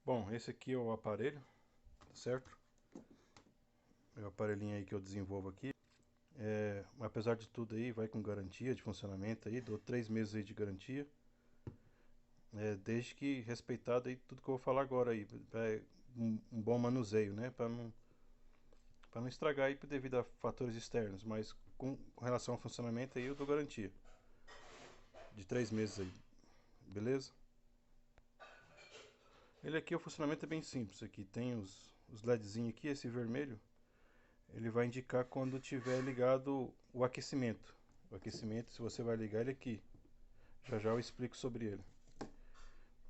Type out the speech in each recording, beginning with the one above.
Bom, esse aqui é o aparelho, certo? É o aparelhinho aí que eu desenvolvo aqui. Apesar de tudo aí, vai com garantia de funcionamento aí, dou 3 meses aí de garantia. Desde que respeitado aí tudo que eu vou falar agora aí. Um bom manuseio, né? Para não estragar aí devido a fatores externos, mas com relação ao funcionamento aí eu dou garantia de 3 meses aí, beleza? Ele aqui, o funcionamento é bem simples. Aqui tem os LEDzinhos aqui, esse vermelho. Ele vai indicar quando tiver ligado o aquecimento. O aquecimento, se você vai ligar ele aqui. Já já eu explico sobre ele.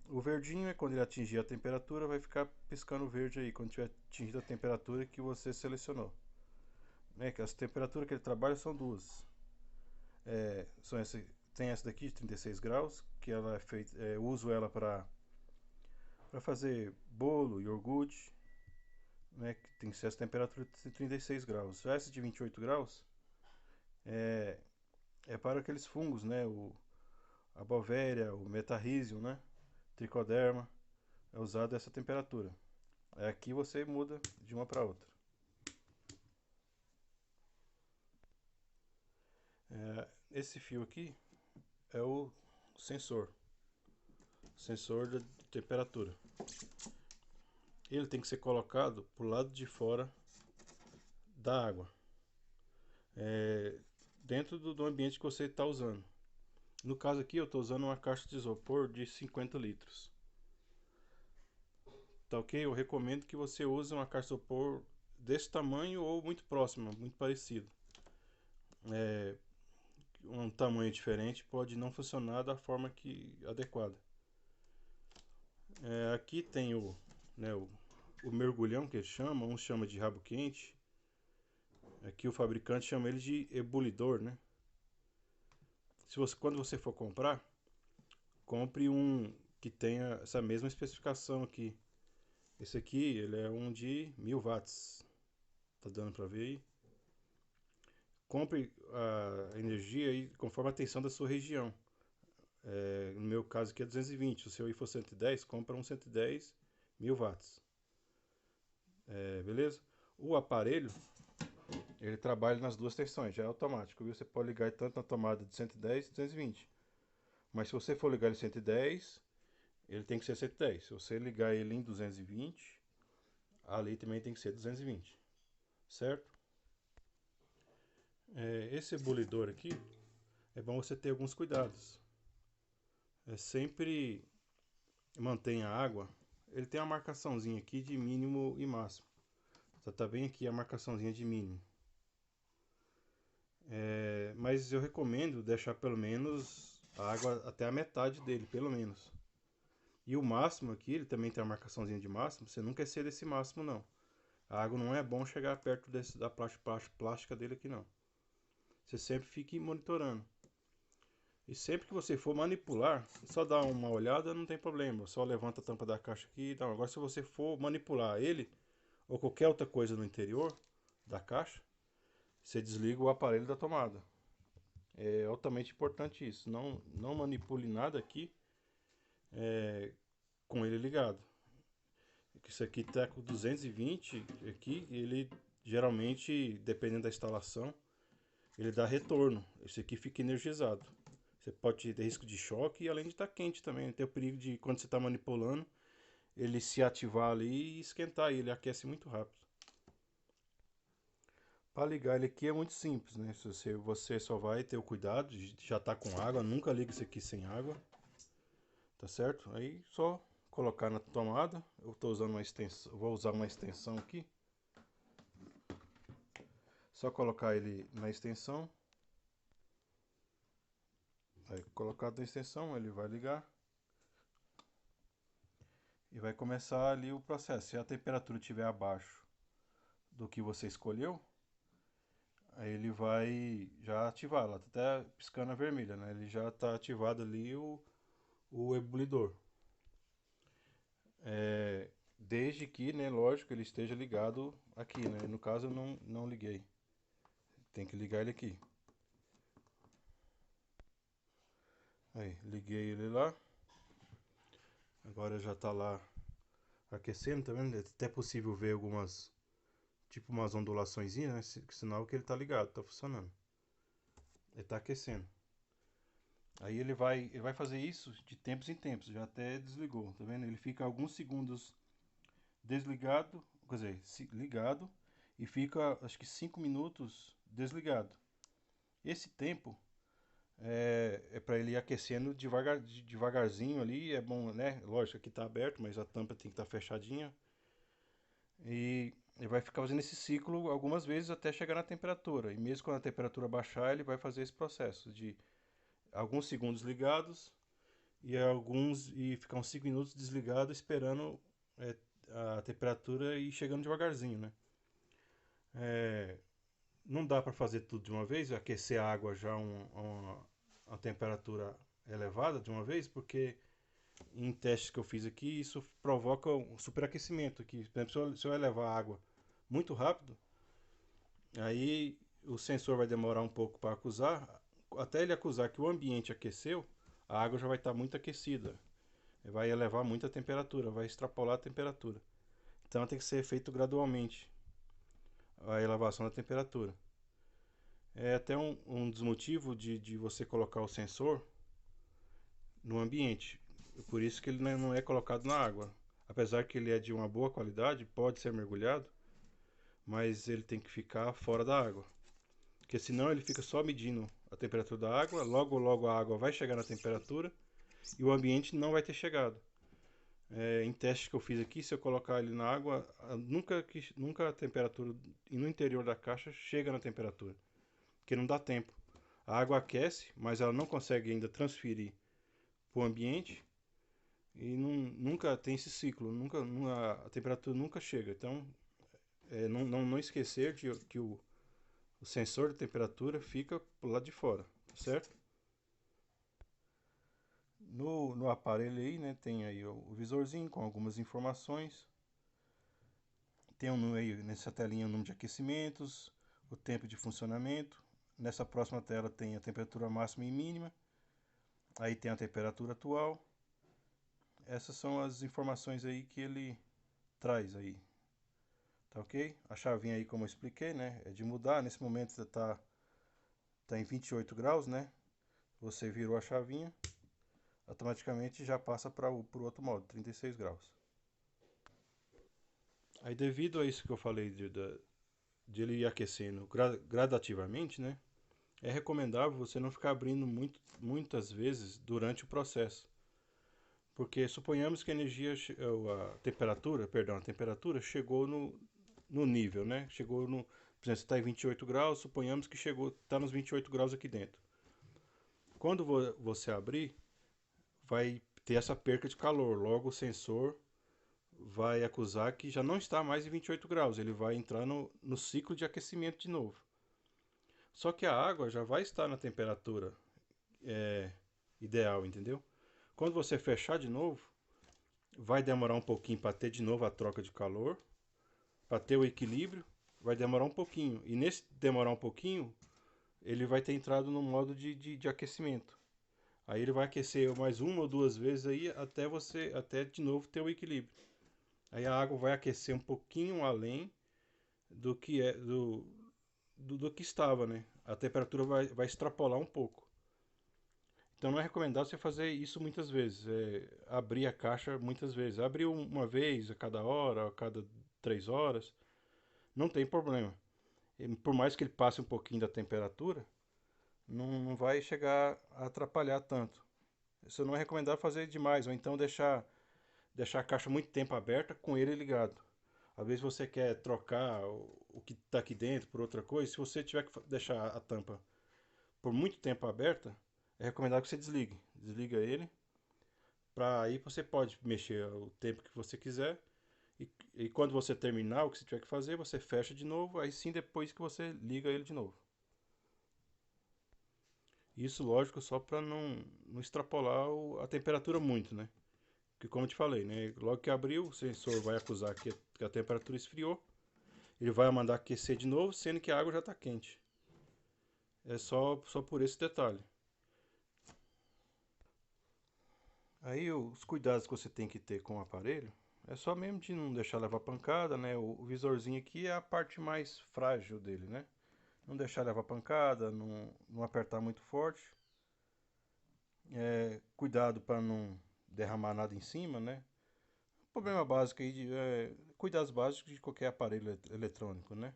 O verdinho é quando ele atingir a temperatura, vai ficar piscando verde aí, quando tiver atingido a temperatura que você selecionou. Que as temperaturas que ele trabalha são duas. Tem essa daqui de 36 graus, que ela é feita, uso ela para fazer bolo, iogurte, que tem que ser essa temperatura de 36 graus. Já essa de 28 graus é, é para aqueles fungos, a Bovéria, o Metarrhizium, Tricoderma, é usado essa temperatura. Aqui você muda de uma para outra. Esse fio aqui é o sensor, sensor de temperatura. Ele tem que ser colocado para o lado de fora da água, é, dentro do ambiente que você está usando. No caso aqui eu estou usando uma caixa de isopor de 50 litros. Tá ok? Eu recomendo que você use uma caixa de isopor desse tamanho ou muito próxima, muito parecido. É, um tamanho diferente pode não funcionar da forma que adequada. Aqui tem o mergulhão que eles chamam, uns chama de rabo quente. Aqui o fabricante chama ele de ebulidor, né? Quando você for comprar, compre um que tenha essa mesma especificação aqui. Esse aqui, ele é um de 1000 watts. Tá dando para ver aí? Compre a energia aí conforme a tensão da sua região. No meu caso aqui é 220. Se o seu aí for 110, compra um 110 1000 watts. Beleza? O aparelho, ele trabalha nas duas tensões, já é automático, viu? Você pode ligar tanto na tomada de 110 e 220. Mas se você for ligar ele em 110, ele tem que ser 110. Se você ligar ele em 220, ali também tem que ser 220. Certo? Esse ebulidor aqui, é bom você ter alguns cuidados. Sempre mantenha a água. Ele tem uma marcaçãozinha aqui de mínimo e máximo. Tá bem aqui a marcaçãozinha de mínimo. Mas eu recomendo deixar pelo menos a água até a metade dele, pelo menos. E o máximo aqui, ele também tem a marcaçãozinha de máximo. Você não quer ser desse máximo, não. A água não é bom chegar perto da plástica dele aqui, não. Você sempre fique monitorando. E sempre que você for manipular, só dá uma olhada, não tem problema. Só levanta a tampa da caixa aqui. Então, agora, se você for manipular ele ou qualquer outra coisa no interior da caixa, você desliga o aparelho da tomada. É altamente importante isso. Não manipule nada aqui com ele ligado. Isso aqui está com 220 aqui, ele geralmente, dependendo da instalação, ele dá retorno. Esse aqui fica energizado. Você pode ter risco de choque e além de estar quente também. Tem o perigo de quando você está manipulando, ele se ativar ali e esquentar. E ele aquece muito rápido. Para ligar ele aqui é muito simples, né? Se você só vai ter o cuidado de já estar com água, nunca liga isso aqui sem água, tá certo? Aí só colocar na tomada. Eu estou usando uma extensão, vou usar uma extensão aqui. Só colocar ele na extensão. Aí colocado na extensão, ele vai ligar e vai começar ali o processo. Se a temperatura estiver abaixo do que você escolheu, aí ele vai já ativar. Ela tá até piscando a vermelha, né? Ele já está ativado ali o ebulidor. Desde que, né, lógico, ele esteja ligado aqui, né? No caso eu não liguei. Tem que ligar ele aqui. Aí, liguei ele lá. Agora já está lá aquecendo, tá vendo? É até possível ver algumas, tipo umas ondulações, né? Sinal que ele tá ligado, tá funcionando. Ele tá aquecendo. Aí ele vai fazer isso de tempos em tempos, já até desligou, tá vendo? Ele fica alguns segundos desligado, quer dizer, ligado, e fica acho que 5 minutos desligado. Esse tempo é para ele ir aquecendo devagarzinho ali, é bom, né? Lógico que tá aberto, mas a tampa tem que estar fechadinha. E ele vai ficar fazendo esse ciclo algumas vezes até chegar na temperatura. E mesmo quando a temperatura baixar, ele vai fazer esse processo de alguns segundos ligados e ficar uns 5 minutos desligado esperando é, a temperatura ir chegando devagarzinho, né? É, não dá para fazer tudo de uma vez, aquecer a água já a uma temperatura elevada de uma vez, porque em testes que eu fiz aqui, isso provoca um superaquecimento. Que, por exemplo, se eu elevar a água muito rápido, aí o sensor vai demorar um pouco para acusar. Até ele acusar que o ambiente aqueceu, a água já vai estar muito aquecida. Vai elevar muito a temperatura, vai extrapolar a temperatura. Então tem que ser feito gradualmente a elevação da temperatura. É até um dos motivos de você colocar o sensor no ambiente. Por isso que ele não é colocado na água. Apesar que ele é de uma boa qualidade, pode ser mergulhado, mas ele tem que ficar fora da água. Porque senão ele fica só medindo a temperatura da água, logo logo a água vai chegar na temperatura e o ambiente não vai ter chegado. Em testes que eu fiz aqui, se eu colocar ele na água, nunca a temperatura no interior da caixa chega na temperatura, porque não dá tempo. A água aquece, mas ela não consegue ainda transferir para o ambiente e nunca tem esse ciclo, a temperatura nunca chega. Então, não esquecer que o sensor de temperatura fica pro lado de fora, certo? No aparelho aí, né, tem aí o visorzinho com algumas informações. Tem aí nessa telinha o número de aquecimentos, o tempo de funcionamento. Nessa próxima tela tem a temperatura máxima e mínima. Aí tem a temperatura atual. Essas são as informações aí que ele traz aí. Tá ok? A chavinha aí, como eu expliquei, né? É de mudar. Nesse momento você tá em 28 graus, né? Você virou a chavinha, automaticamente já passa para o outro modo, 36 graus. Aí devido a isso que eu falei de ele ir aquecendo gradativamente, né? É recomendável você não ficar abrindo muitas vezes durante o processo. Porque suponhamos que a energia, a temperatura chegou no nível, né? Chegou no, por exemplo, você está em 28 graus, suponhamos que está nos 28 graus aqui dentro. Quando você abrir, vai ter essa perca de calor. Logo o sensor vai acusar que já não está mais em 28 graus, ele vai entrar no ciclo de aquecimento de novo. Só que a água já vai estar na temperatura ideal, entendeu? Quando você fechar de novo, vai demorar um pouquinho para ter de novo a troca de calor, para ter o equilíbrio, vai demorar um pouquinho. E nesse demorar um pouquinho, ele vai ter entrado no modo de aquecimento. Aí ele vai aquecer mais uma ou duas vezes aí até de novo ter o equilíbrio. Aí a água vai aquecer um pouquinho além do que do que estava, né? A temperatura vai extrapolar um pouco. Então não é recomendado você fazer isso muitas vezes, abrir a caixa muitas vezes. Abrir uma vez a cada hora, a cada 3 horas, não tem problema. Por mais que ele passe um pouquinho da temperatura, não vai chegar a atrapalhar tanto. Isso não é recomendado fazer demais, ou então deixar a caixa muito tempo aberta com ele ligado. Às vezes você quer trocar o que está aqui dentro por outra coisa, se você tiver que deixar a tampa por muito tempo aberta, é recomendado que você desligue. Desliga ele, para aí você pode mexer o tempo que você quiser. E quando você terminar o que você tiver que fazer, você fecha de novo, aí sim depois que você liga ele de novo. Isso, lógico, só para não extrapolar a temperatura muito, né? Porque como eu te falei, né? Logo que abriu, o sensor vai acusar que a temperatura esfriou. Ele vai mandar aquecer de novo, sendo que a água já está quente. É só por esse detalhe. Aí os cuidados que você tem que ter com o aparelho É só mesmo de não deixar levar pancada, né? O visorzinho aqui é a parte mais frágil dele, né? Não deixar levar pancada, não apertar muito forte. Cuidado para não derramar nada em cima, né? Problema básico aí de cuidados básicos de qualquer aparelho eletrônico, né?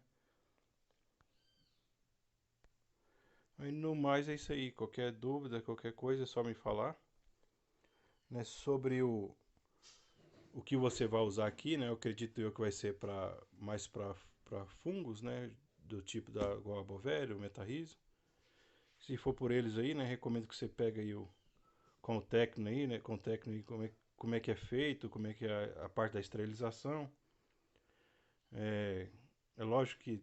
Aí no mais é isso aí. Qualquer dúvida, qualquer coisa é só me falar, né? Sobre o que você vai usar aqui, né? Eu acredito eu que vai ser mais para fungos, né? Do tipo da goiaba velho, metarrhizo. Se for por eles aí, né? Recomendo que você pegue aí com o técnico aí, né? Com o técnico aí como é que é feito, como é que é a parte da esterilização. É, é lógico que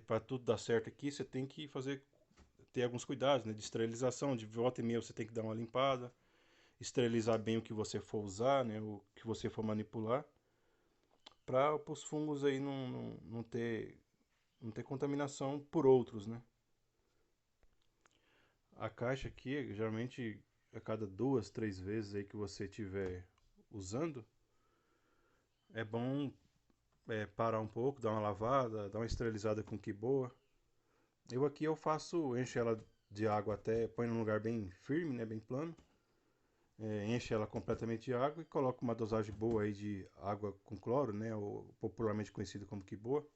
para tudo dar certo aqui, você tem que ter alguns cuidados, né? De esterilização, de volta e meia você tem que dar uma limpada, esterilizar bem o que você for usar, né? O que você for manipular, para os fungos aí não ter contaminação por outros, né? A caixa aqui, geralmente a cada 2, 3 vezes aí que você estiver usando, é bom parar um pouco, dar uma lavada, dar uma esterilizada com que boa. Eu faço, encho ela de água até, põe num lugar bem firme, né, bem plano. Enche ela completamente de água e coloco uma dosagem boa aí de água com cloro, né, ou popularmente conhecido como que boa.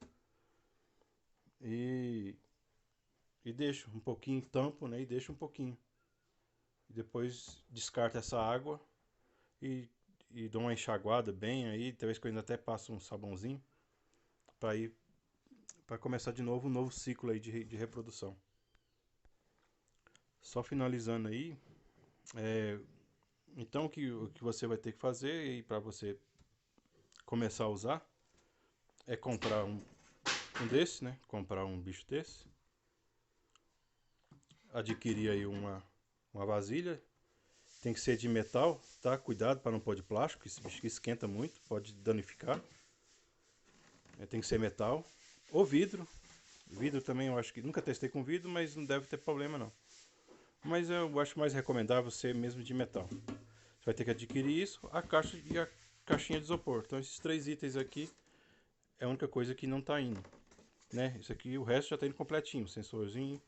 E, e deixo um pouquinho, tampo, né, e deixo um pouquinho. Depois descarto essa água e, e dou uma enxaguada bem aí, talvez que eu ainda até passo um sabãozinho para ir para começar de novo um novo ciclo aí de reprodução. Só finalizando aí, é, então o que você vai ter que fazer para você começar a usar é comprar um desse, né? Comprar um bicho desse, adquirir aí uma vasilha, tem que ser de metal, tá? Cuidado para não pôr de plástico, esse bicho aqui esquenta muito, pode danificar. Tem que ser metal ou vidro. Vidro também eu acho que nunca testei com vidro, mas não deve ter problema não. Mas eu acho mais recomendável ser mesmo de metal. Você vai ter que adquirir isso, a caixa e a caixinha de isopor. Então esses 3 itens aqui é a única coisa que não está indo, né? Isso aqui, o resto já está indo completinho, o sensorzinho,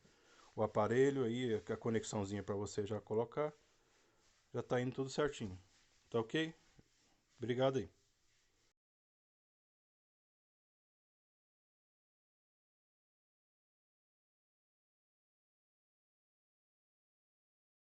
o aparelho aí, a conexãozinha para você já colocar, já está indo tudo certinho. Tá ok? Obrigado aí.